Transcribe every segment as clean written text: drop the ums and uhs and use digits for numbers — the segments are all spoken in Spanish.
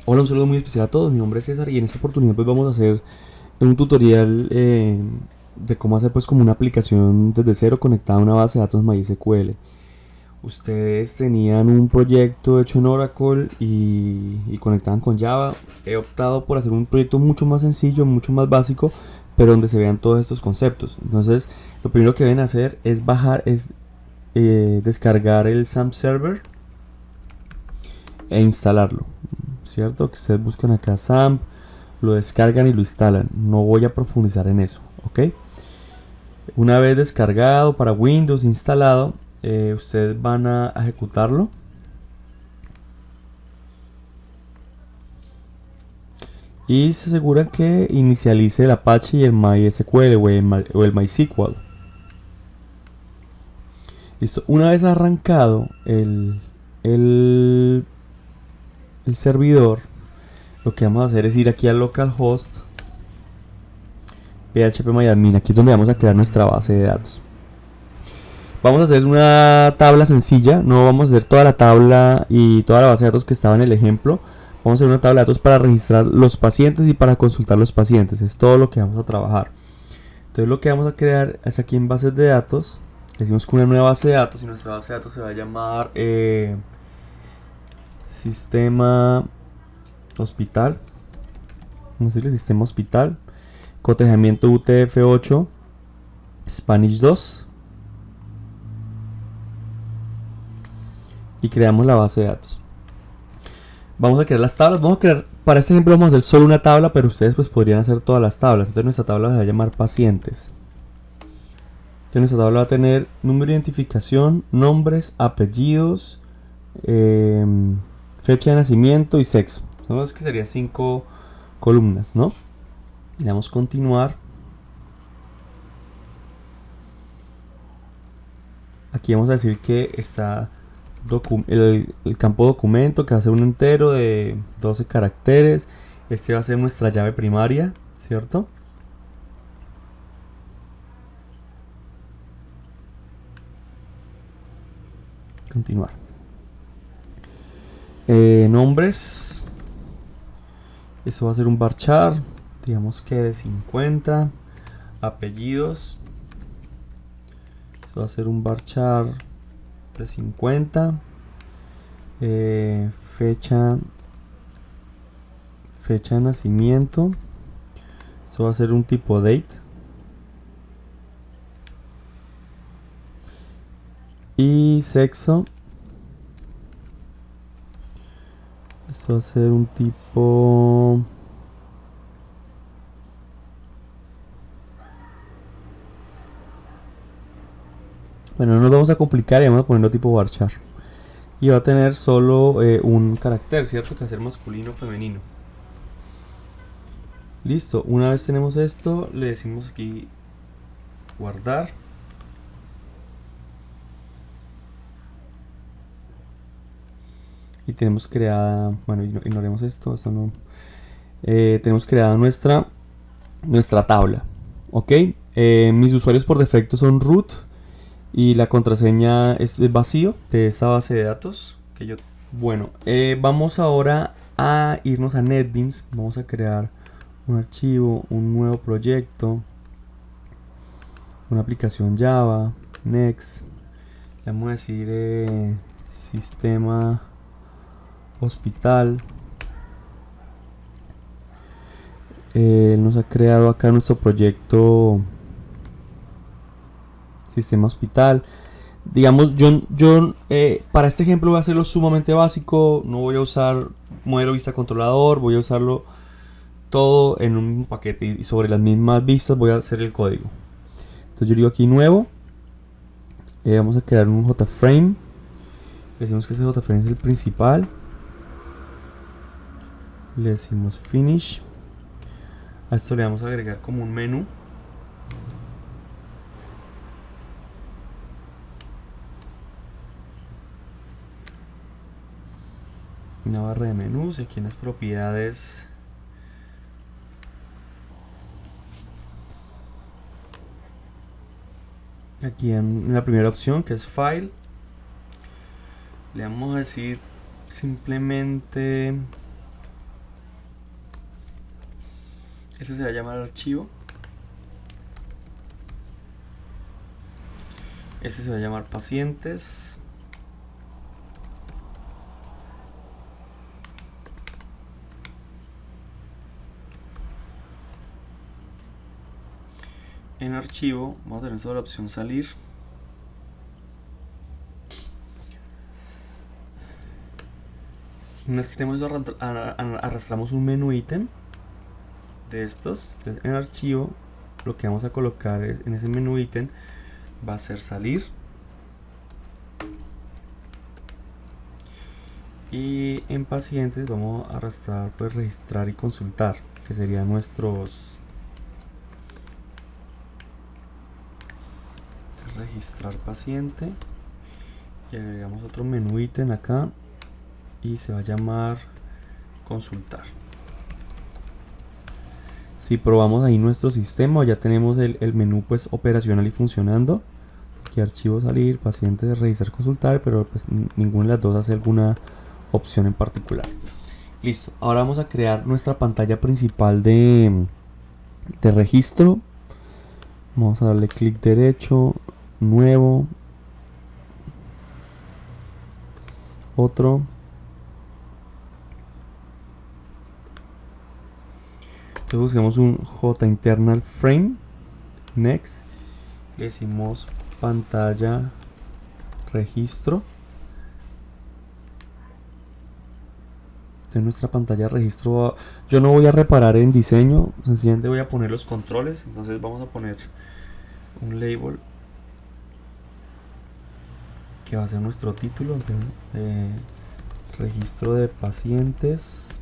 Hola, un saludo muy especial a todos. Mi nombre es César y en esta oportunidad pues vamos a hacer un tutorial de cómo hacer pues como una aplicación desde cero conectada a una base de datos MySQL. Ustedes tenían un proyecto hecho en Oracle y conectaban con Java. He optado por hacer un proyecto mucho más sencillo, mucho más básico, pero donde se vean todos estos conceptos. Entonces, lo primero que deben hacer es descargar el SAMP Server e instalarlo. ¿Cierto? Que ustedes buscan acá SAMP, lo descargan y lo instalan. No voy a profundizar en eso, ¿ok? Una vez descargado para Windows, instalado, ustedes van a ejecutarlo. Y se aseguran que inicialice el Apache y el MySQL o el MySQL. Listo. Una vez arrancado el servidor, lo que vamos a hacer es ir aquí al localhost phpMyAdmin. Aquí es donde vamos a crear nuestra base de datos. Vamos a hacer una tabla sencilla, no vamos a hacer toda la tabla y toda la base de datos que estaba en el ejemplo. Vamos a hacer una tabla de datos para registrar los pacientes y para consultar los pacientes. Es todo lo que vamos a trabajar. Entonces lo que vamos a crear es aquí en bases de datos. Decimos que una nueva base de datos y nuestra base de datos se va a llamar sistema hospital. Vamos a decirle sistema hospital. Cotejamiento UTF-8 Spanish 2. Y creamos la base de datos. Vamos a crear las tablas. Vamos a crear, para este ejemplo vamos a hacer solo una tabla, pero ustedes pues podrían hacer todas las tablas. Entonces nuestra tabla se va a llamar pacientes. Entonces nuestra tabla va a tener número de identificación, nombres, apellidos, fecha de nacimiento y sexo. Sabemos que serían 5 columnas, ¿no? Le damos continuar. Aquí vamos a decir que está el campo documento, que va a ser un entero de 12 caracteres. Este va a ser nuestra llave primaria, ¿cierto? Continuar. Nombres. Eso va a ser un varchar, digamos que de 50. Apellidos. Eso va a ser un varchar de 50. Fecha de nacimiento. Eso va a ser un tipo date. Y sexo. Eso va a ser un tipo... Bueno, no nos vamos a complicar y vamos a ponerlo tipo varchar. Y va a tener solo un carácter, ¿cierto? Que va a ser masculino o femenino. Listo, una vez tenemos esto, le decimos aquí guardar. Y tenemos creada, bueno, ignoremos esto no. Tenemos creada nuestra tabla, ¿ok? Mis usuarios por defecto son root y la contraseña es vacío de esa base de datos que yo. Bueno, vamos ahora a irnos a NetBeans. Vamos a crear un archivo, un nuevo proyecto, una aplicación Java, next. Le vamos a decir sistema hospital. Nos ha creado acá nuestro proyecto sistema hospital. Digamos, yo para este ejemplo voy a hacerlo sumamente básico. No voy a usar modelo vista controlador, voy a usarlo todo en un paquete y sobre las mismas vistas voy a hacer el código. Entonces yo digo aquí nuevo, vamos a crear un JFrame. Le decimos que ese JFrame es el principal. Le decimos finish. A esto le vamos a agregar como un menú. Una barra de menús y aquí en las propiedades aquí en la primera opción, que es file, le vamos a decir simplemente Este se va a llamar archivo. Este se va a llamar pacientes. En archivo vamos a tener sobre la opción salir. En extremo arrastramos un menú ítem de estos. Entonces, en archivo lo que vamos a colocar en ese menú ítem va a ser salir. Y en pacientes vamos a arrastrar pues registrar y consultar, que serían nuestros registrar paciente, y agregamos otro menú ítem acá y se va a llamar consultar. Si probamos ahí nuestro sistema, ya tenemos el menú pues operacional y funcionando. Aquí archivo salir, paciente registrar consultar, pero pues ninguna de las dos hace alguna opción en particular. Listo, ahora vamos a crear nuestra pantalla principal de registro. Vamos a darle clic derecho, nuevo, otro. Entonces busquemos un J-internal frame, next, le decimos pantalla registro. En nuestra pantalla de registro yo no voy a reparar en diseño, sencillamente voy a poner los controles. Entonces vamos a poner un label que va a ser nuestro título. Entonces, registro de pacientes.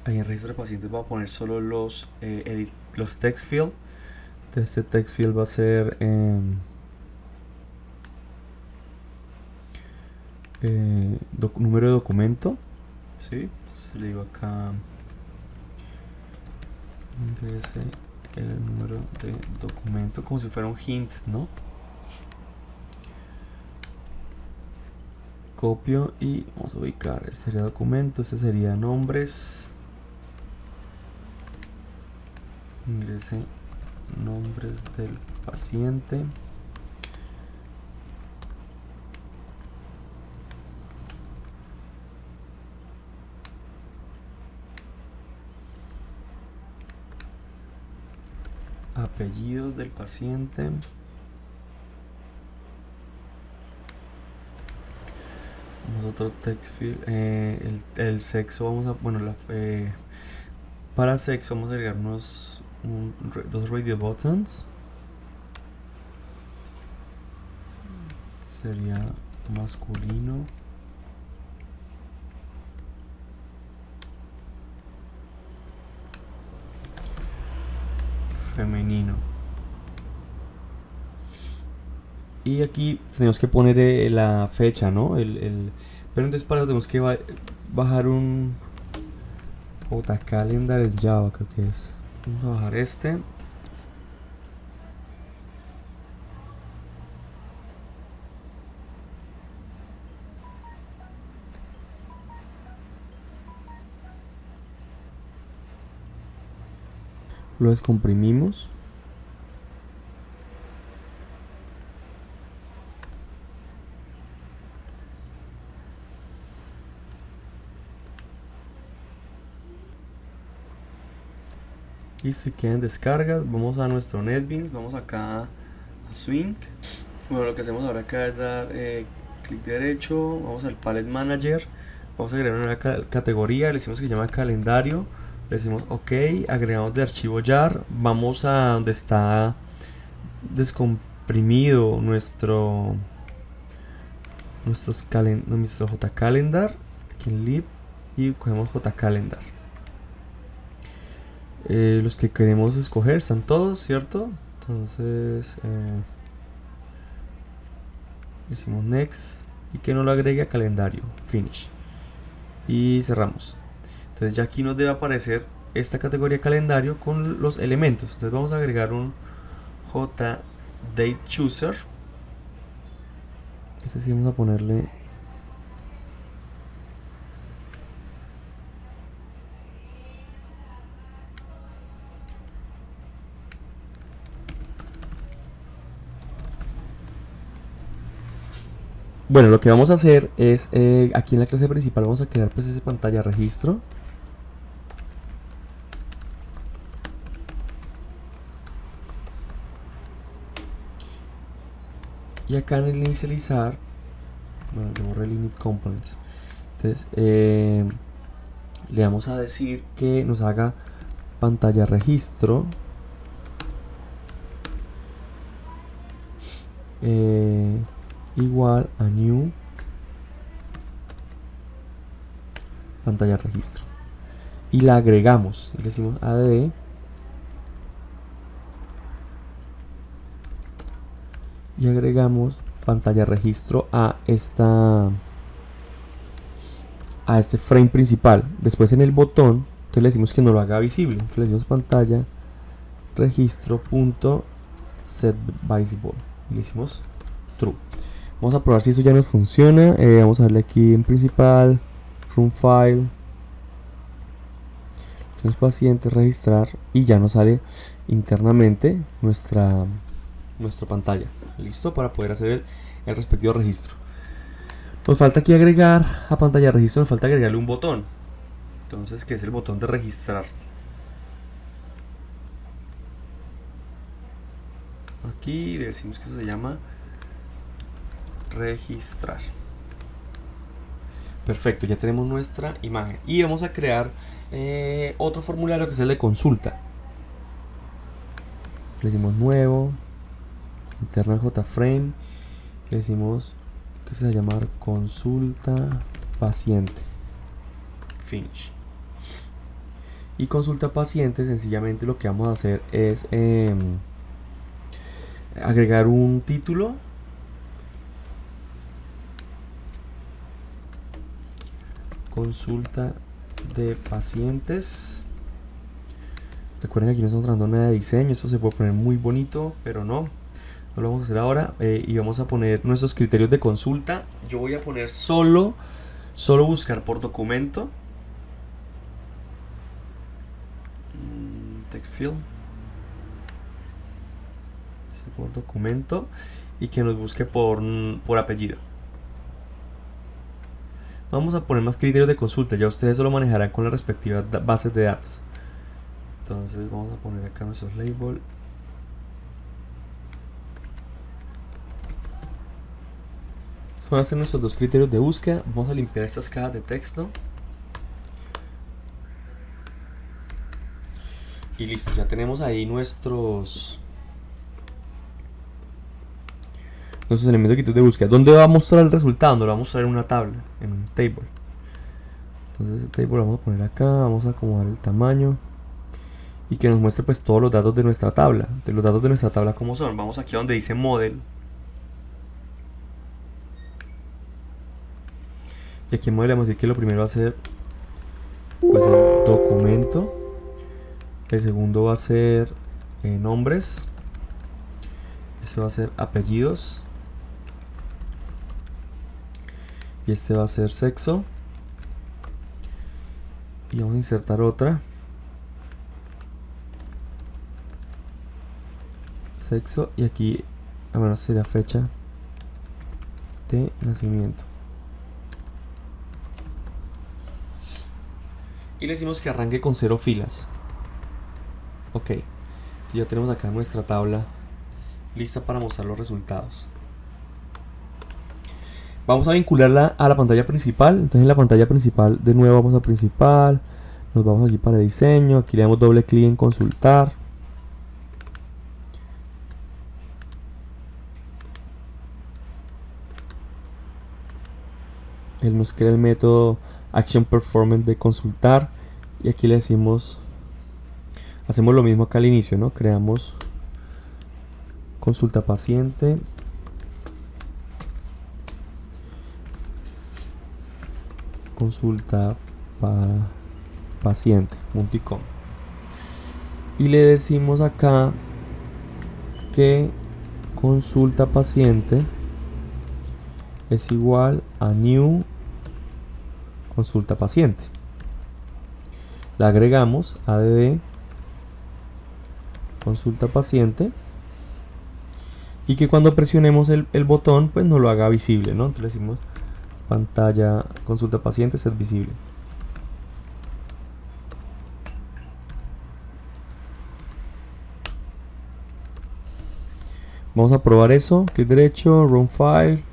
Ahí en registro de pacientes voy a poner solo los text field. Entonces este text field va a ser número de documento, ¿sí? Entonces le digo acá ingrese el número de documento, como si fuera un hint, ¿no? Copio y vamos a ubicar, este sería documento, este sería nombres, ingrese nombres del paciente. Apellidos del paciente. Otro text field, el sexo vamos a, bueno, para sexo vamos a agregar dos radio buttons. Sería masculino, femenino. Y aquí tenemos que poner la fecha, ¿no? Pero entonces para eso tenemos que bajar un JCalendar en Java, creo que es. Vamos a bajar este. Lo descomprimimos. Y si quieren descargas, vamos a nuestro NetBeans, vamos acá a Swing. Bueno, lo que hacemos ahora acá es dar clic derecho, vamos al Palette Manager, vamos a agregar una categoría, le decimos que se llama calendario, le decimos OK, agregamos de archivo jar, vamos a donde está descomprimido nuestro JCalendar, aquí en lib, y cogemos JCalendar. Los que queremos escoger están todos, ¿cierto? Entonces decimos next y que no lo agregue a calendario, finish, y cerramos. Entonces ya aquí nos debe aparecer esta categoría calendario con los elementos. Entonces vamos a agregar un JDateChooser. Este sí vamos a ponerle Bueno, lo que vamos a hacer es, aquí en la clase principal vamos a crear pues esa pantalla registro. Y acá en el inicializar, bueno, le borré el init components. Entonces, le vamos a decir que nos haga pantalla registro igual a new pantalla registro, y la agregamos y le decimos add y agregamos pantalla registro a este frame principal. Después en el botón, entonces le decimos que no lo haga visible, entonces le decimos pantalla registro.setVisible y le decimos true. Vamos a probar si eso ya nos funciona. Vamos a darle aquí en principal, run file, decimos paciente, registrar, y ya nos sale internamente nuestra pantalla. Listo para poder hacer el respectivo registro. Nos falta aquí agregar a pantalla registro, nos falta agregarle un botón. Entonces, que es el botón de registrar. Aquí le decimos que eso se llama registrar. Perfecto, ya tenemos nuestra imagen. Y vamos a crear otro formulario que es el de consulta. Le decimos nuevo, internal JFrame, le decimos que se va a llamar consulta paciente, finish. Y consulta paciente, sencillamente lo que vamos a hacer es agregar un título, consulta de pacientes. Recuerden que aquí no estamos tratando nada de diseño, esto se puede poner muy bonito, pero no lo vamos a hacer ahora. Y vamos a poner nuestros criterios de consulta. Yo voy a poner solo buscar por documento, text field, por documento, y que nos busque por apellido. Vamos a poner más criterios de consulta, ya ustedes lo manejarán con las respectivas bases de datos. Entonces vamos a poner acá nuestros labels. Van a ser nuestros dos criterios de búsqueda. Vamos a limpiar estas cajas de texto. Y listo, ya tenemos ahí nuestros elementos de búsqueda. ¿Dónde va a mostrar el resultado? ¿Dónde lo va a mostrar? En una tabla, en un table. Entonces el table lo vamos a poner acá, vamos a acomodar el tamaño y que nos muestre pues todos los datos de nuestra tabla. De los datos de nuestra tabla, ¿cómo son? Vamos aquí a donde dice model. Y aquí en model vamos a decir que lo primero va a ser pues el documento. El segundo va a ser nombres. Este va a ser apellidos. Y este va a ser sexo. Y vamos a insertar otra. Sexo. Y aquí, a menos sería fecha de nacimiento. Y le decimos que arranque con 0 filas. Ok. Entonces ya tenemos acá nuestra tabla lista para mostrar los resultados. Vamos a vincularla a la pantalla principal. Entonces en la pantalla principal, de nuevo vamos a principal, nos vamos aquí para diseño, aquí le damos doble clic en consultar. Él nos crea el método action performance de consultar y aquí le decimos, hacemos lo mismo acá al inicio, ¿no? Creamos consulta paciente, consulta paciente, multicom, y le decimos acá que consulta paciente es igual a new consulta paciente. La agregamos add consulta paciente y que cuando presionemos el botón pues no lo haga visible, ¿no? Entonces le decimos pantalla consulta paciente set visible. Vamos a probar eso, clic derecho, run file,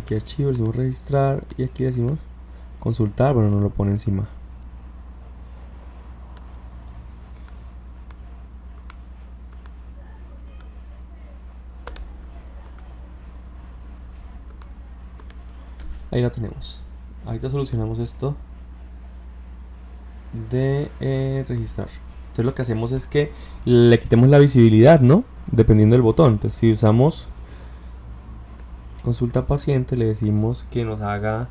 aquí archivo, le decimos registrar y aquí le decimos consultar, bueno, no lo pone encima. Ahí la tenemos. Ahorita solucionamos esto de registrar. Entonces lo que hacemos es que le quitemos la visibilidad, ¿no? Dependiendo del botón. Entonces si usamos consulta paciente, le decimos que nos haga,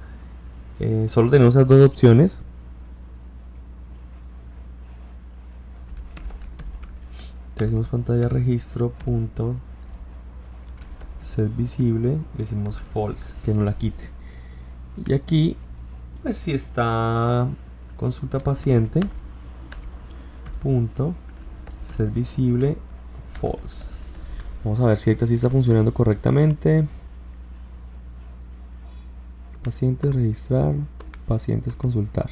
solo tenemos esas dos opciones. Entonces decimos pantalla registro punto set visible, le decimos false, que no la quite. Y aquí, pues si está consulta paciente punto set visible false. Vamos a ver si ahorita sí está funcionando correctamente. Pacientes registrar, pacientes consultar.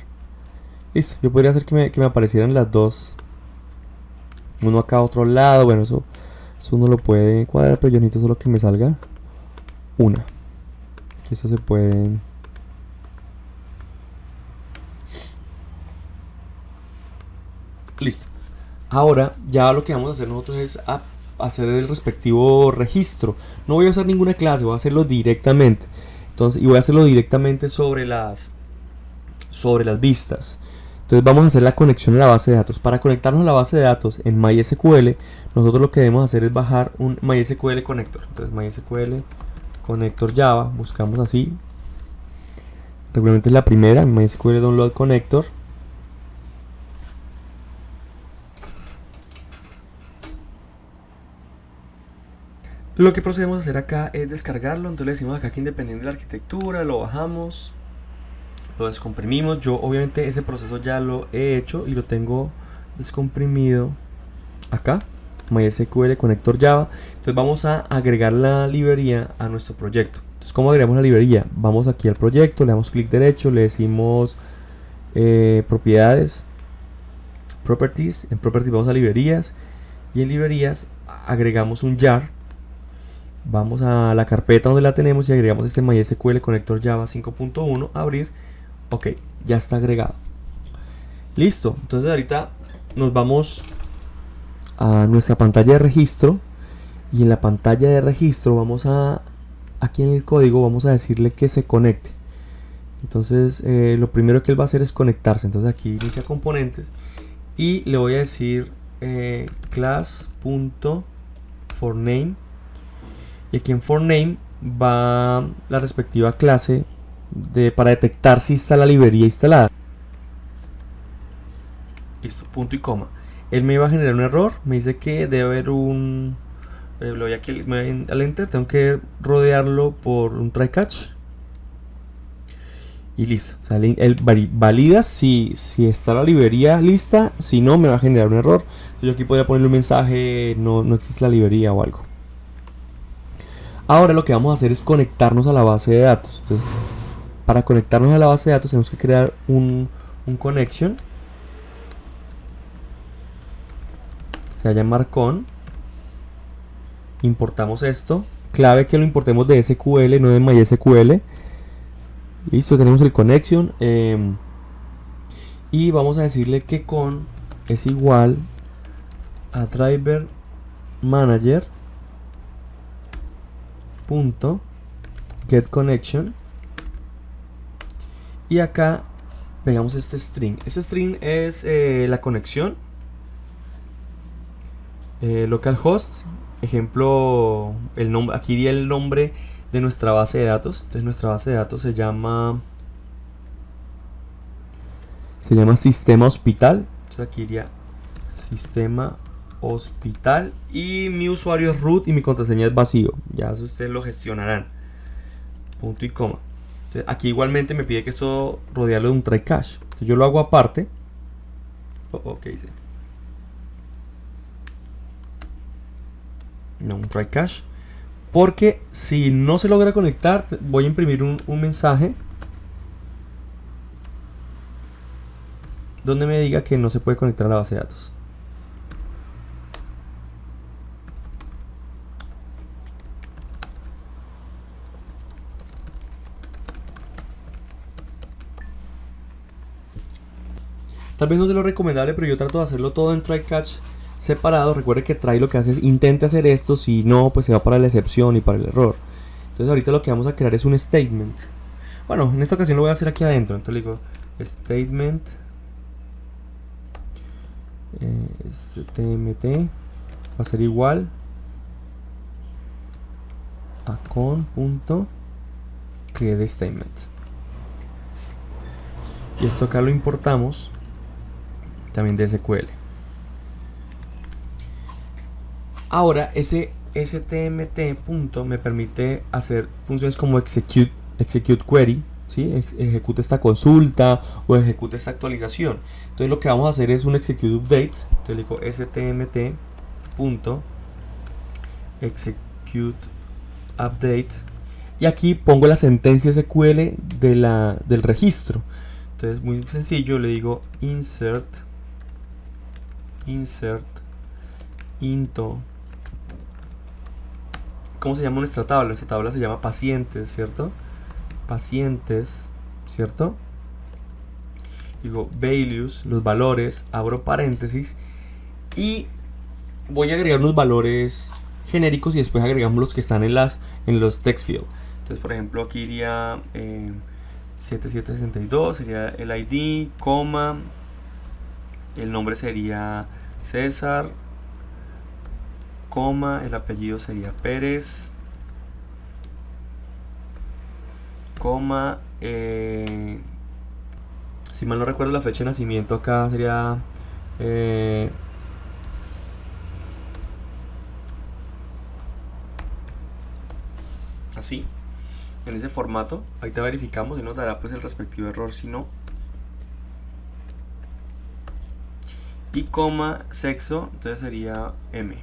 Listo, yo podría hacer que me aparecieran las dos, uno acá a otro lado. Bueno, eso uno lo puede cuadrar, pero yo necesito solo que me salga una, que eso se puede. Listo. Ahora ya lo que vamos a hacer nosotros es hacer el respectivo registro. No voy a usar ninguna clase, voy a hacerlo directamente. Entonces, y voy a hacerlo directamente sobre las vistas. Entonces vamos a hacer la conexión a la base de datos. Para conectarnos a la base de datos en MySQL, nosotros lo que debemos hacer es bajar un MySQL Connector. Entonces MySQL Connector Java, buscamos así. Regularmente es la primera, MySQL Download Connector. Lo que procedemos a hacer acá es descargarlo. Entonces le decimos acá que independiente de la arquitectura, lo bajamos, lo descomprimimos. Yo obviamente ese proceso ya lo he hecho y lo tengo descomprimido acá, MySQL Connector Java. Entonces vamos a agregar la librería a nuestro proyecto. Entonces, ¿cómo agregamos la librería? Vamos aquí al proyecto, le damos clic derecho, le decimos propiedades, properties. En properties vamos a librerías y en librerías agregamos un jar. Vamos a la carpeta donde la tenemos y agregamos este MySQL Connector Java 5.1, abrir. Ok, ya está agregado. Listo, entonces ahorita nos vamos a nuestra pantalla de registro y en la pantalla de registro vamos a, aquí en el código vamos a decirle que se conecte. Entonces lo primero que él va a hacer es conectarse. Entonces aquí inicia componentes y le voy a decir class.forName. Y aquí en forName va la respectiva clase para detectar si está la librería instalada. Listo, punto y coma. Él me iba a generar un error, me dice que debe haber un... lo voy aquí al enter, tengo que rodearlo por un try catch. Y listo, o sea, él valida si está la librería lista, si no me va a generar un error. Entonces yo aquí podría ponerle un mensaje, no existe la librería o algo. Ahora lo que vamos a hacer es conectarnos a la base de datos. Entonces, para conectarnos a la base de datos tenemos que crear un connection. Se llama Marcon. Importamos esto. Clave que lo importemos de SQL, no de MySQL. Listo, tenemos el connection. Y vamos a decirle que con es igual a driver manager punto get connection y acá pegamos este string. Este string es la conexión, localhost, ejemplo, el nombre, aquí iría el nombre de nuestra base de datos. Entonces nuestra base de datos se llama sistema hospital. Entonces aquí iría sistema hospital y mi usuario es root y mi contraseña es vacío. Ya eso ustedes lo gestionarán. Punto y coma. Entonces, aquí igualmente me pide que esto rodearlo de un try catch. Entonces yo lo hago aparte. ¿Qué hice? no, un try catch, porque si no se logra conectar, voy a imprimir un mensaje donde me diga que no se puede conectar a la base de datos. Tal vez no sea lo recomendable, pero yo trato de hacerlo todo en try catch separado. Recuerde que try lo que hace es intente hacer esto, si no, pues se va para la excepción y para el error. Entonces ahorita lo que vamos a crear es un statement. Bueno, en esta ocasión lo voy a hacer aquí adentro. Entonces le digo statement stmt va a ser igual a con.createStatement. Y esto acá lo importamos también de SQL. Ahora ese stmt punto me permite hacer funciones como execute query, ¿sí? Ejecute esta consulta o ejecute esta actualización. Entonces lo que vamos a hacer es un execute update. Entonces le digo stmt punto execute update y aquí pongo la sentencia SQL del registro. Entonces muy sencillo, le digo insert into, ¿cómo se llama nuestra tabla? Nuestra tabla se llama pacientes, ¿cierto? Pacientes, ¿cierto? Digo values, los valores, abro paréntesis y voy a agregar unos valores genéricos y después agregamos los que están en los text field. Entonces por ejemplo aquí iría 7762, sería el ID, coma, el nombre sería César, coma, el apellido sería Pérez, coma, si mal no recuerdo la fecha de nacimiento acá sería así, en ese formato. Ahorita verificamos y nos dará pues el respectivo error si no. Y coma, sexo, entonces sería M.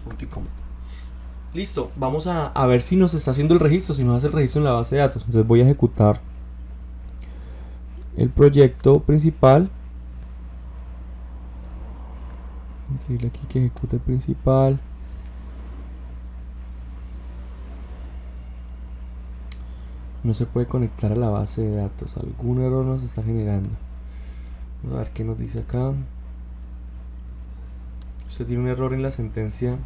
Punto y coma. Listo, vamos a ver si nos está haciendo el registro, si nos hace el registro en la base de datos. Entonces voy a ejecutar el proyecto principal. Vamos a decirle aquí que ejecute el principal. No se puede conectar a la base de datos. Algún error nos está generando. Vamos a ver qué nos dice acá. Usted tiene un error en la sentencia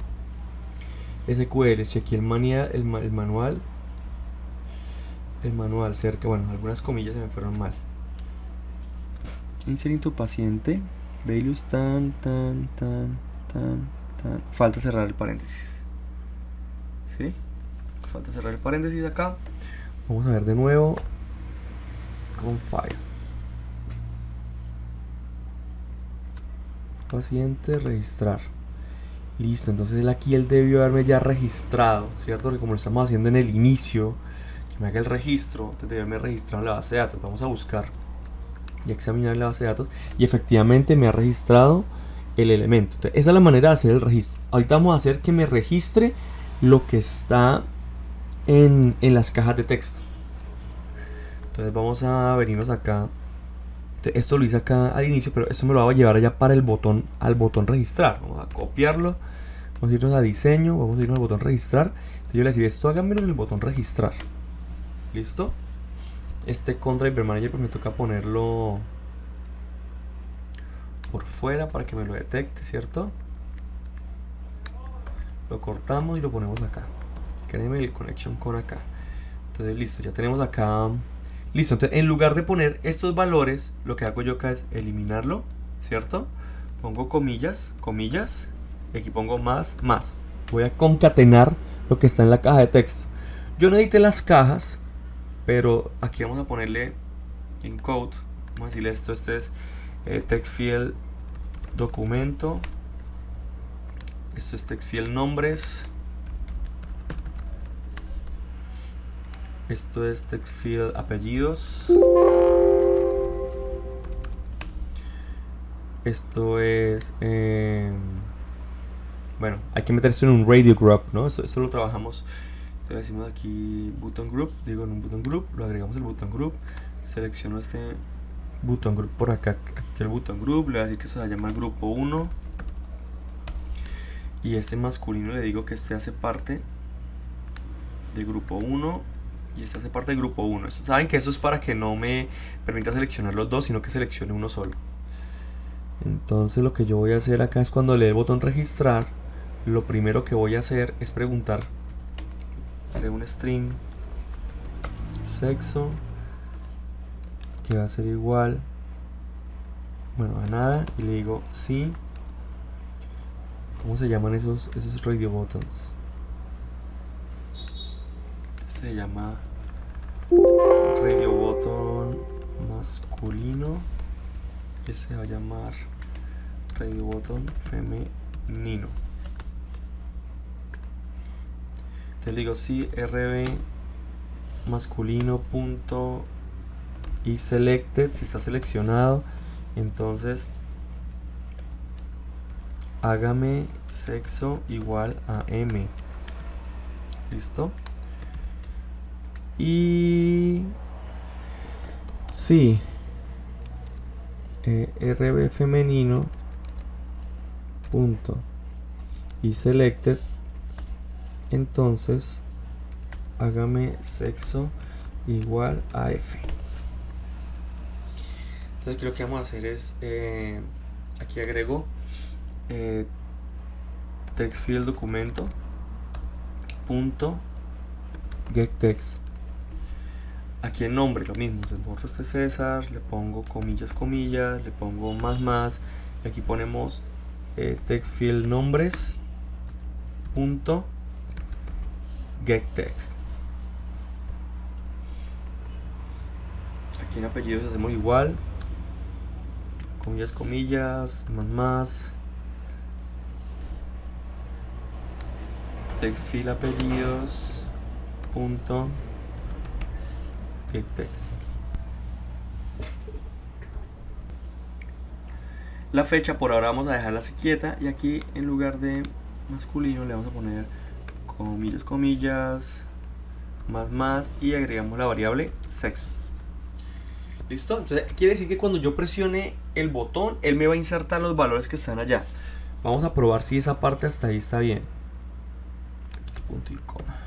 SQL. Chequeé el manual. El manual cerca. Bueno, algunas comillas se me fueron mal. Insert tu paciente. Values tan. Falta cerrar el paréntesis. ¿Sí? Falta cerrar el paréntesis acá. Vamos a ver de nuevo. Run file. Paciente, registrar. Listo, entonces aquí él debió haberme ya registrado, ¿cierto? Porque como lo estamos haciendo en el inicio, que me haga el registro, entonces debió haberme registrado en la base de datos. Vamos a buscar y examinar la base de datos. Y efectivamente me ha registrado el elemento. Entonces, esa es la manera de hacer el registro. Ahorita vamos a hacer que me registre lo que está en las cajas de texto. Entonces vamos a venirnos acá. Esto lo hice acá al inicio, pero esto me lo va a llevar allá para el botón, al botón registrar. Vamos a copiarlo, vamos a irnos a diseño, vamos a irnos al botón registrar. Entonces yo le decía, esto háganmelo en el botón registrar. ¿Listo? Este con Driver Manager pues me toca ponerlo por fuera para que me lo detecte, ¿cierto? Lo cortamos y lo ponemos acá. Créeme el connection con acá. Entonces listo, ya tenemos acá. Listo, entonces en lugar de poner estos valores, lo que hago yo acá es eliminarlo, ¿cierto? Pongo comillas, y aquí pongo más. Voy a concatenar lo que está en la caja de texto. Yo no edité las cajas, pero aquí vamos a ponerle en code, vamos a decirle esto es text field documento, esto es text field nombres, esto es text field apellidos, esto es bueno, hay que meterse en un radio group, ¿no? Eso lo trabajamos. Entonces le decimos aquí button group, digo en un button group, lo agregamos el button group, selecciono este button group por acá, aquí que el button group, le voy a decir que se va a llamar grupo 1 y este masculino le digo que este hace parte de grupo 1 y este hace parte de grupo 1. Saben que eso es para que no me permita seleccionar los dos, sino que seleccione uno solo. Entonces lo que yo voy a hacer acá es cuando le dé el botón registrar, lo primero que voy a hacer es preguntar, creo un string sexo que va a ser igual, bueno, a nada, y le digo sí. ¿Cómo se llaman esos radio buttons? Se llama radio button masculino, que se va a llamar radio button femenino. Entonces le digo sí rb masculino punto y selected, si está seleccionado, entonces hágame sexo igual a m. ¿Listo? Y sí, rb femenino punto y selected, entonces hágame sexo igual a f. Entonces aquí lo que vamos a hacer es aquí agrego text field documento punto get text. Aquí el nombre lo mismo, le borro este César, le pongo comillas comillas, le pongo más y aquí ponemos text field nombres punto get text. Aquí en apellidos hacemos igual, comillas comillas, más text field apellidos punto get text. La fecha por ahora vamos a dejarla así quieta y aquí en lugar de masculino le vamos a poner comillas comillas más y agregamos la variable sexo. ¿Listo? Entonces quiere decir que cuando yo presione el botón él me va a insertar los valores que están allá. Vamos a probar si esa parte hasta ahí está bien. Aquí es punto y coma.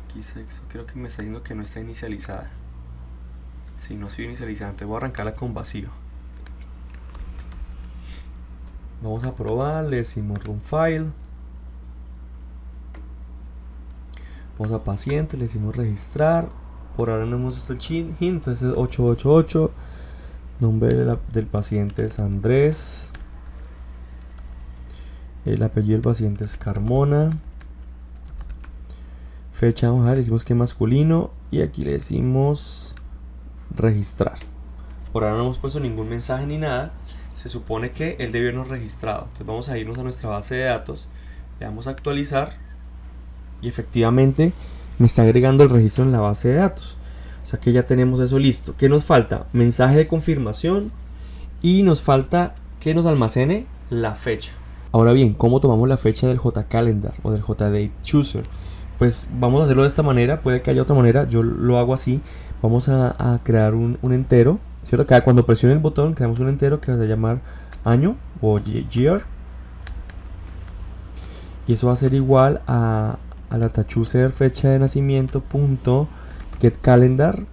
Aquí sexo creo que me está diciendo que no está inicializada. Si no ha sido inicializada, entonces voy a arrancarla con vacío. Vamos a probar, le decimos run file. Vamos a paciente, le decimos registrar. Por ahora no hemos hecho el hint, entonces es 888. Nombre del paciente es Andrés. El apellido del paciente es Carmona. Fecha, vamos a ver, le decimos que masculino. Y aquí le decimos registrar. Por ahora no hemos puesto ningún mensaje ni nada. Se supone que él debió habernos registrado. Entonces vamos a irnos a nuestra base de datos. Le damos a actualizar. Y efectivamente me está agregando el registro en la base de datos. O sea que ya tenemos eso listo. ¿Qué nos falta? Mensaje de confirmación. Y nos falta que nos almacene la fecha. Ahora bien, ¿cómo tomamos la fecha del JCalendar o del JDateChooser? Pues vamos a hacerlo de esta manera. Puede que haya otra manera. Yo lo hago así. Vamos a crear un entero, ¿cierto? Cuando presione el botón creamos un entero que va a llamar año o year. Y eso va a ser igual a la DataChooser fecha de nacimiento punto get calendar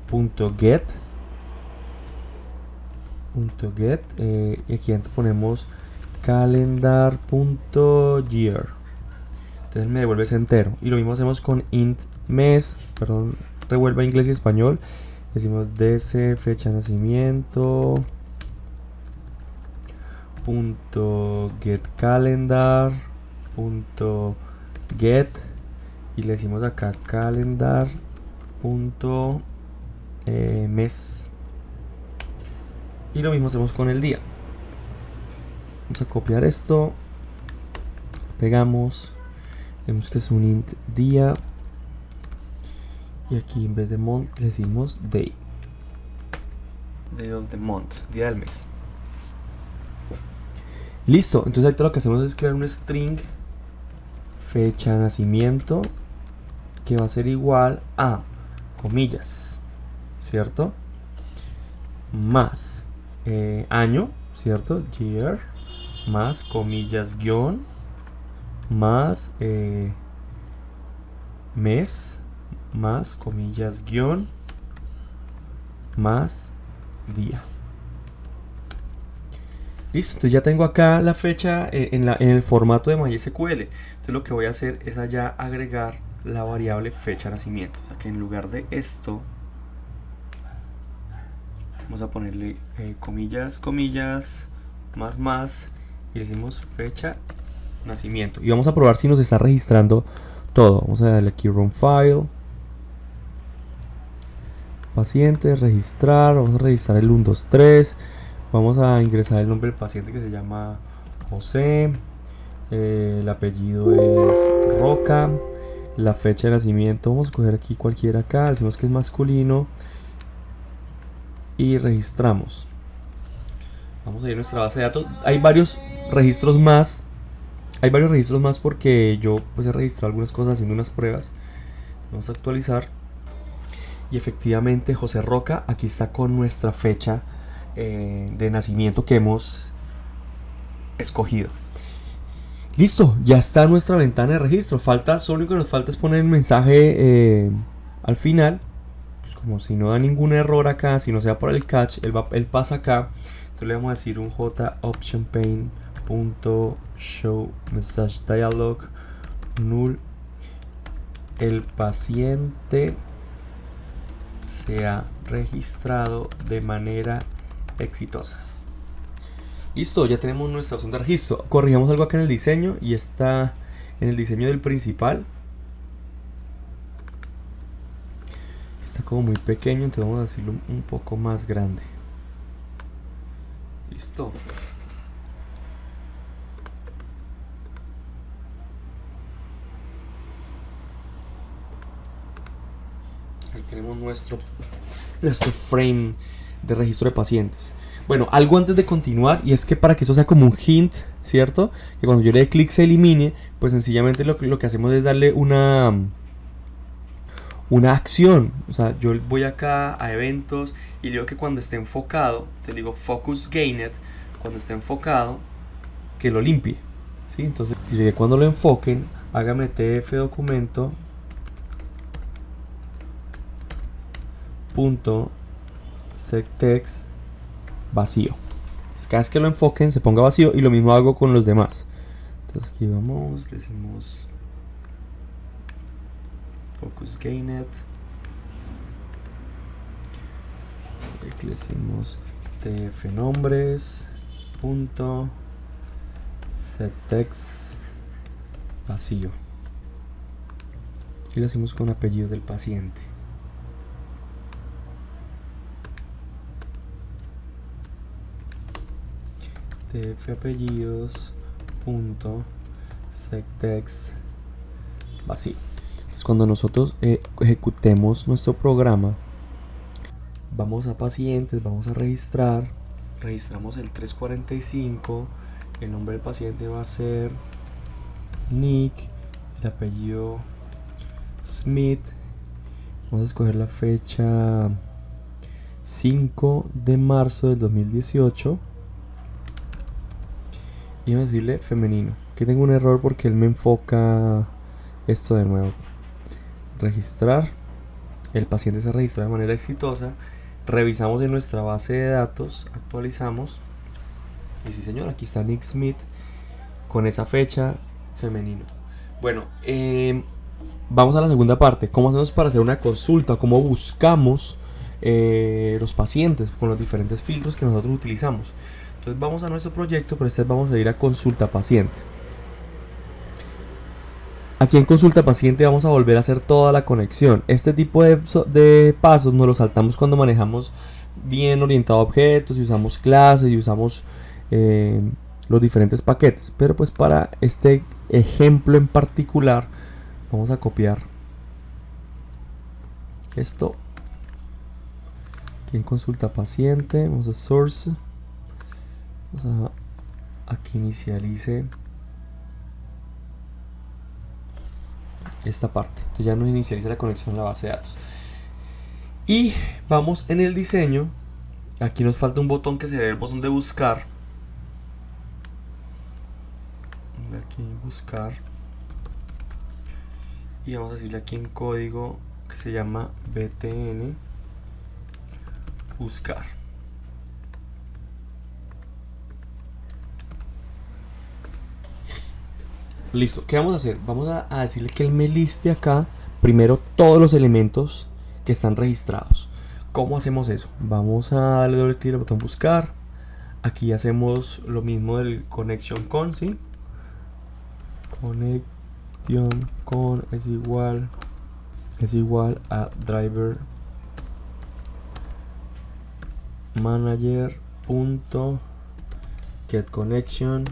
punto get y aquí dentro ponemos calendar punto year. Entonces me devuelve ese entero. Y lo mismo hacemos con int mes, perdón, revuelva inglés y español. Decimos dc fecha de nacimiento punto get calendar punto get y le decimos acá calendar punto mes. Y lo mismo hacemos con el día. Vamos a copiar esto, pegamos, vemos que es un int día y aquí en vez de month le decimos day. Day of the month, día del mes. Listo, entonces ahorita lo que hacemos es crear un string fecha de nacimiento que va a ser igual a comillas, ¿cierto? Más año, ¿cierto? Year, más comillas guión, más mes, más comillas guión, más día. Listo, entonces ya tengo acá la fecha en el formato de MySQL. Entonces lo que voy a hacer es allá agregar la variable fecha de nacimiento. O sea que en lugar de esto vamos a ponerle comillas, comillas, más y le decimos fecha nacimiento. Y vamos a probar si nos está registrando todo. Vamos a darle aquí run file. Paciente, registrar. Vamos a registrar el 123. Vamos a ingresar el nombre del paciente que se llama José. El apellido es Roca. La fecha de nacimiento, vamos a coger aquí cualquiera acá. Decimos que es masculino. Y registramos. Vamos a ir a nuestra base de datos. Hay varios registros más. Porque yo pues he registrado algunas cosas haciendo unas pruebas. Vamos a actualizar. Y efectivamente José Roca aquí está con nuestra fecha de nacimiento que hemos escogido. Listo, ya está nuestra ventana de registro. Solo lo que nos falta es poner el mensaje al final. Pues como si no da ningún error acá, si no sea por el catch, él pasa acá. Entonces le vamos a decir un jOptionPane.show message dialog null. El paciente se ha registrado de manera exitosa. Listo, ya tenemos nuestra opción de registro. Corrijamos algo acá en el diseño y está en el diseño del principal. Está como muy pequeño, entonces vamos a hacerlo un poco más grande. Listo. Ahí tenemos nuestro frame de registro de pacientes. Bueno, algo antes de continuar, y es que para que eso sea como un hint, ¿cierto? Que cuando yo le dé clic se elimine, pues sencillamente lo que hacemos es darle una acción. O sea, yo voy acá a eventos y digo que cuando esté enfocado, te digo focus gained, cuando esté enfocado, que lo limpie, ¿sí? Entonces, si cuando lo enfoquen, hágame tf documento punto setText vacío. Cada vez que lo enfoquen se ponga vacío, y lo mismo hago con los demás. Entonces aquí vamos, decimos focus gained, aquí le decimos tf nombres punto setText vacío, y lo hacemos con apellido del paciente. tf apellidos punto setText vacío. Entonces cuando nosotros ejecutemos nuestro programa, vamos a pacientes, vamos a registrar, registramos el 345, el nombre del paciente va a ser Nick, el apellido Smith, vamos a escoger la fecha 5 de marzo del 2018 y vamos a decirle femenino. Aquí tengo un error porque él me enfoca esto de nuevo. Registrar, el paciente se registra de manera exitosa. Revisamos en nuestra base de datos, actualizamos y sí señor, aquí está Nick Smith con esa fecha femenino. Bueno, vamos a la segunda parte. ¿Cómo hacemos para hacer una consulta? ¿Cómo buscamos los pacientes con los diferentes filtros que nosotros utilizamos? Entonces vamos a nuestro proyecto, pero esta vez vamos a ir a consulta paciente. Aquí en consulta paciente vamos a volver a hacer toda la conexión. Este tipo de pasos nos los saltamos cuando manejamos bien orientado a objetos y usamos clases y usamos los diferentes paquetes. Pero pues para este ejemplo en particular vamos a copiar esto aquí en consulta paciente, vamos a source, vamos a que inicialice esta parte. Entonces ya nos inicializa la conexión a la base de datos. Y vamos en el diseño. Aquí nos falta un botón que sería el botón de buscar. Aquí buscar. Y vamos a decirle aquí en código que se llama btn buscar. Listo, ¿qué vamos a hacer? Vamos a decirle que él me liste acá primero todos los elementos que están registrados. ¿Cómo hacemos eso? Vamos a darle doble clic al botón buscar. Aquí hacemos lo mismo del connection con, ¿sí? Connection con es igual a driver manager punto get connection,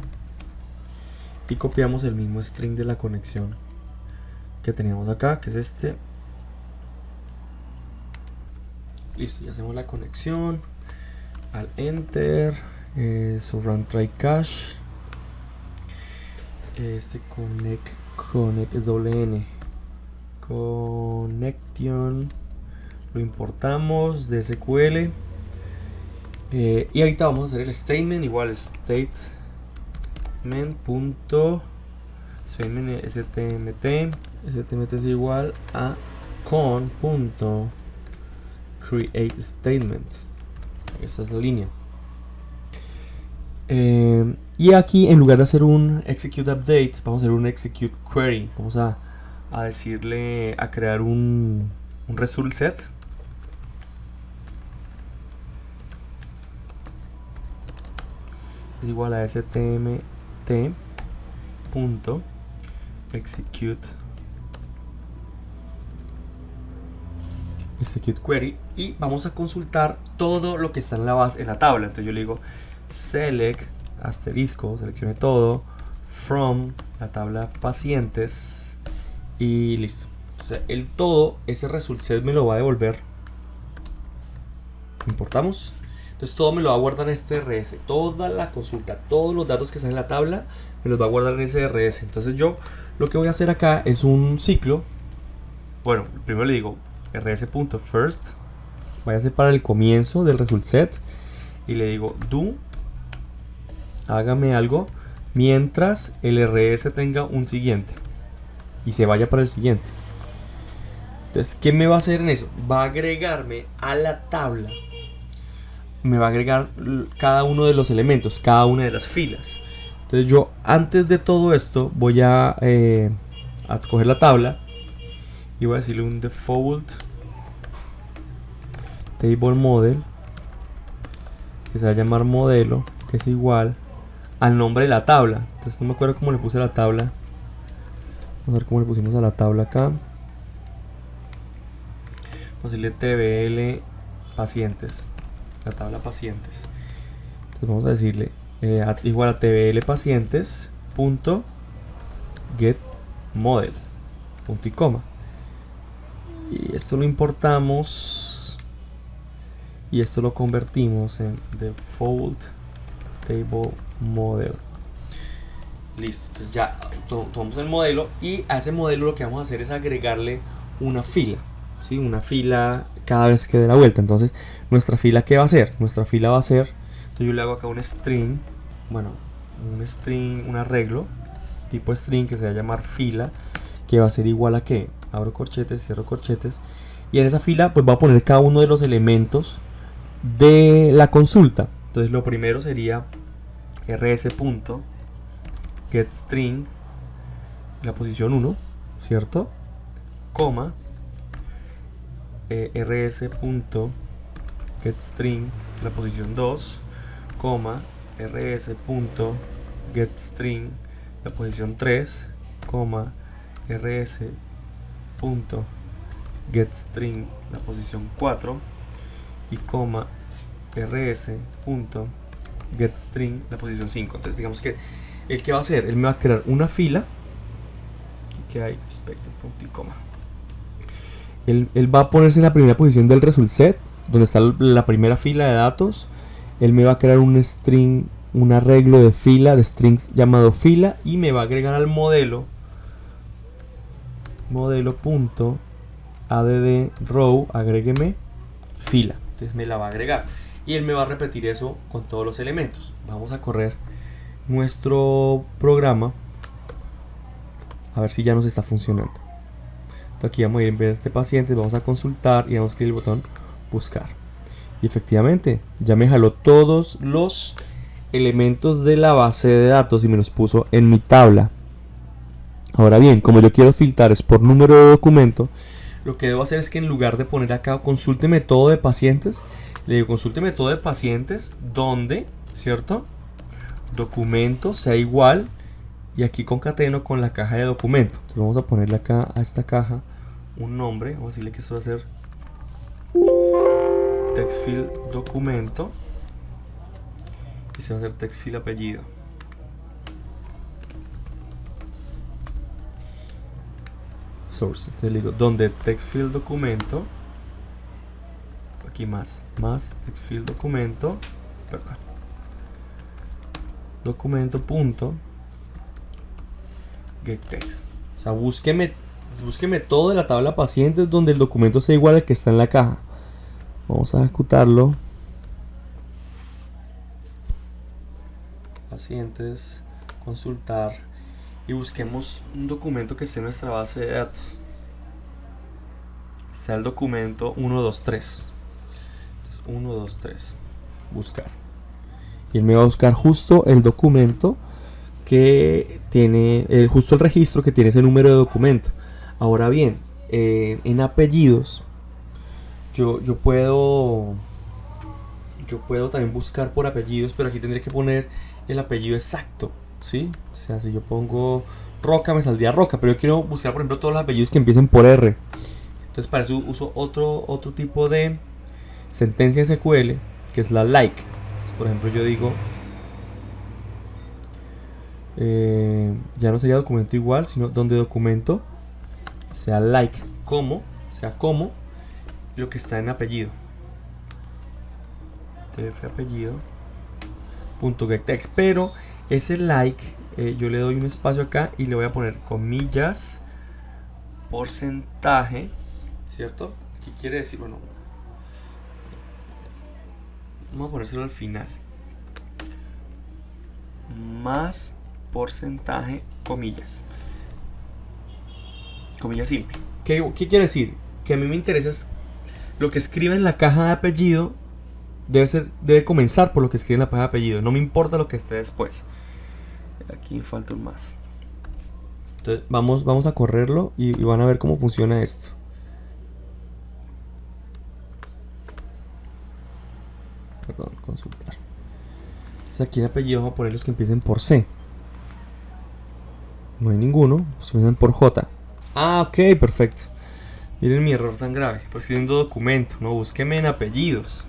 y copiamos el mismo string de la conexión que teníamos acá, que es este. Listo, ya hacemos la conexión al enter, run try cache, connect es doble n, connection lo importamos de SQL, y ahorita vamos a hacer el statement igual statement stmt es igual a create statement. Esa es la línea. Y aquí, en lugar de hacer un execute update, vamos a hacer un execute query. Vamos a decirle a crear un result set. Es igual a stmt punto execute query, y vamos a consultar todo lo que está en la base, en la tabla. Entonces yo le digo select asterisco, seleccione todo from la tabla pacientes y listo. O sea, el todo, ese result set me lo va a devolver. Importamos. Entonces todo me lo va a guardar en este RS. Toda la consulta, todos los datos que están en la tabla me los va a guardar en ese RS. Entonces yo lo que voy a hacer acá es un ciclo. Bueno, primero le digo rs.first, váyase para el comienzo del result set y le digo do, hágame algo mientras el RS tenga un siguiente y se vaya para el siguiente. Entonces, ¿qué me va a hacer en eso? Va a agregarme a la tabla, me va a agregar cada uno de los elementos, cada una de las filas. Entonces yo, antes de todo esto, voy a coger la tabla y voy a decirle un default table model, que se va a llamar modelo, que es igual al nombre de la tabla. Entonces no me acuerdo cómo le puse a la tabla. Vamos a ver cómo le pusimos a la tabla acá. Vamos a decirle tbl pacientes, la tabla pacientes. Entonces vamos a decirle igual a tbl pacientes punto get model punto y coma, y esto lo importamos y esto lo convertimos en default table model. Listo, entonces ya tomamos el modelo y a ese modelo lo que vamos a hacer es agregarle una fila, ¿sí? Una fila cada vez que dé la vuelta. Entonces nuestra fila, ¿qué va a hacer? Nuestra fila va a ser, entonces yo le hago acá un string, bueno, un arreglo tipo string que se va a llamar fila, que va a ser igual a ¿qué? Abro corchetes, cierro corchetes, y en esa fila pues voy a poner cada uno de los elementos de la consulta. Entonces lo primero sería rs.getString, la posición 1, ¿cierto? Coma rs.getString, la posición 2, coma rs.getString, la posición 3, coma rs.getString, la posición 4, y coma rs.getString, la posición 5. Entonces digamos que el que va a hacer, él me va a crear una fila que hay expected punto y coma. Él va a ponerse en la primera posición del result set donde está la primera fila de datos, él me va a crear un string, un arreglo de fila, de strings llamado fila, y me va a agregar al modelo add row, agrégueme fila. Entonces me la va a agregar y él me va a repetir eso con todos los elementos. Vamos a correr nuestro programa a ver si ya nos está funcionando. Entonces aquí vamos a ir, en vez de este paciente vamos a consultar y vamos a clicar el botón buscar, y efectivamente ya me jaló todos los elementos de la base de datos y me los puso en mi tabla. Ahora bien, como yo quiero filtrar es por número de documento, lo que debo hacer es que en lugar de poner acá consúlteme todo de pacientes, le digo consúlteme todo de pacientes donde, ¿cierto?, documento sea igual, y aquí concateno con la caja de documento. Entonces vamos a ponerle acá a esta caja un nombre, vamos a decirle que esto va a ser text field documento, y se va a hacer text field apellido. Source, entonces le digo donde text field documento, aquí más text field documento, perdón, documento punto get text. O sea, búsqueme todo de la tabla pacientes donde el documento sea igual al que está en la caja. Vamos a ejecutarlo. Pacientes, consultar, y busquemos un documento que esté en nuestra base de datos. Sea el documento 123. Entonces 123, buscar, y él me va a buscar justo el documento que tiene justo el registro que tiene ese número de documento. Ahora bien, en apellidos yo puedo también buscar por apellidos, pero aquí tendré que poner el apellido exacto, ¿sí? O sea, si yo pongo Roca me saldría Roca, pero yo quiero buscar por ejemplo todos los apellidos que empiecen por R. Entonces para eso uso otro tipo de sentencia SQL, que es la like. Entonces, por ejemplo, yo digo ya no sería documento igual, sino donde documento sea like, sea como lo que está en apellido. Tf apellido punto get text, pero ese like yo le doy un espacio acá y le voy a poner comillas porcentaje, ¿cierto? ¿Qué quiere decir? Bueno, vamos a ponérselo al final, más porcentaje comillas simple. ¿Qué quiere decir? Que a mí me interesa es lo que escribe en la caja de apellido debe comenzar por lo que escribe en la caja de apellido, no me importa lo que esté después. Aquí falta un más. Entonces vamos a correrlo y van a ver cómo funciona esto. Perdón, consultar. Entonces aquí en apellido vamos a poner los que empiecen por C. No hay ninguno, se empiezan por J. Ah, ok, perfecto. Miren mi error tan grave. Pues escribiendo documento, no, búsqueme en apellidos.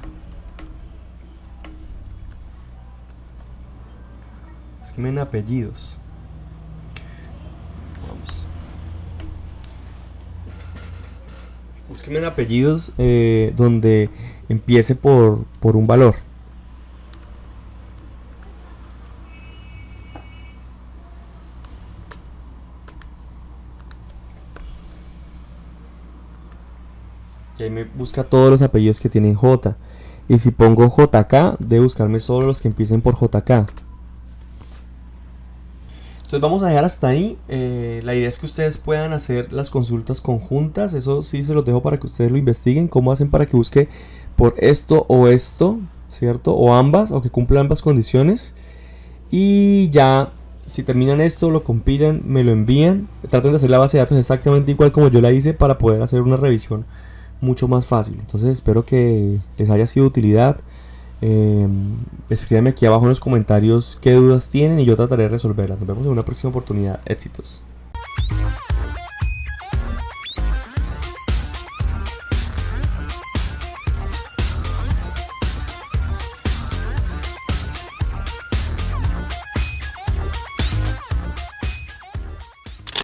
Búsqueme en apellidos. Vamos. Búsqueme en apellidos donde empiece por un valor. Y ahí me busca todos los apellidos que tienen J. Y si pongo JK, debe buscarme solo los que empiecen por JK. Entonces vamos a dejar hasta ahí. La idea es que ustedes puedan hacer las consultas conjuntas. Eso sí se los dejo para que ustedes lo investiguen. Cómo hacen para que busque por esto o esto, ¿cierto? O ambas, o que cumpla ambas condiciones. Y ya, si terminan esto, lo compilan, me lo envían. Traten de hacer la base de datos exactamente igual como yo la hice para poder hacer una revisión mucho más fácil. Entonces espero que les haya sido de utilidad. Escríbanme aquí abajo en los comentarios qué dudas tienen y yo trataré de resolverlas. Nos vemos en una próxima oportunidad. Éxitos.